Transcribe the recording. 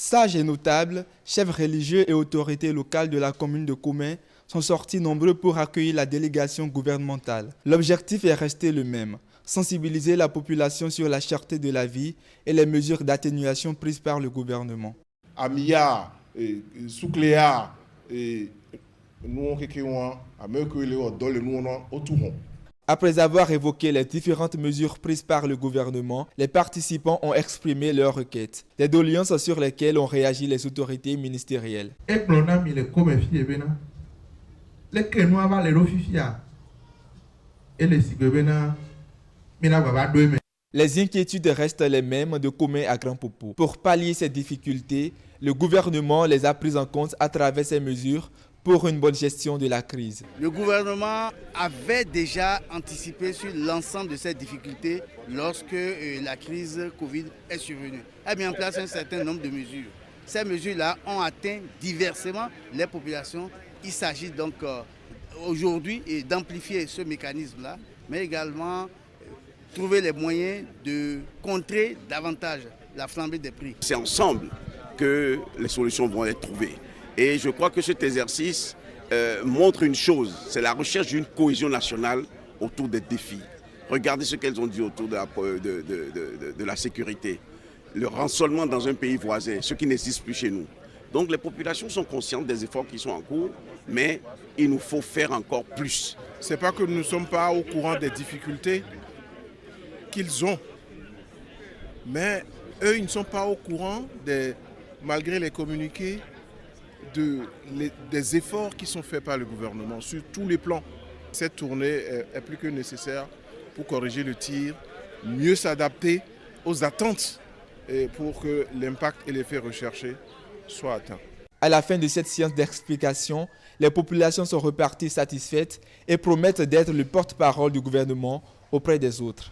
Sages et notables, chefs religieux et autorités locales de la commune de Komé sont sortis nombreux pour accueillir la délégation gouvernementale. L'objectif est resté le même, sensibiliser la population sur la cherté de la vie et les mesures d'atténuation prises par le gouvernement. Amia, Soukléa, Après avoir évoqué les différentes mesures prises par le gouvernement, les participants ont exprimé leurs requêtes, des doléances sur lesquelles ont réagi les autorités ministérielles. Les inquiétudes restent les mêmes de Komé à Grand Popo. Pour pallier ces difficultés, le gouvernement les a prises en compte à travers ces mesures pour une bonne gestion de la crise. Le gouvernement avait déjà anticipé sur l'ensemble de ces difficultés lorsque la crise Covid est survenue. Il a mis en place un certain nombre de mesures. Ces mesures-là ont atteint diversement les populations. Il s'agit donc aujourd'hui d'amplifier ce mécanisme-là, mais également trouver les moyens de contrer davantage la flambée des prix. C'est ensemble que les solutions vont être trouvées. Et je crois que cet exercice montre une chose, c'est la recherche d'une cohésion nationale autour des défis. Regardez ce qu'elles ont dit autour de la sécurité, le rançonnement dans un pays voisin, ce qui n'existe plus chez nous. Donc les populations sont conscientes des efforts qui sont en cours, mais il nous faut faire encore plus. Ce n'est pas que nous ne sommes pas au courant des difficultés qu'ils ont, mais eux, ils ne sont pas au courant, malgré les communiqués, des efforts qui sont faits par le gouvernement sur tous les plans. Cette tournée est plus que nécessaire pour corriger le tir, mieux s'adapter aux attentes et pour que l'impact et l'effet recherché soient atteints. À la fin de cette séance d'explication, les populations sont reparties satisfaites et promettent d'être le porte-parole du gouvernement auprès des autres.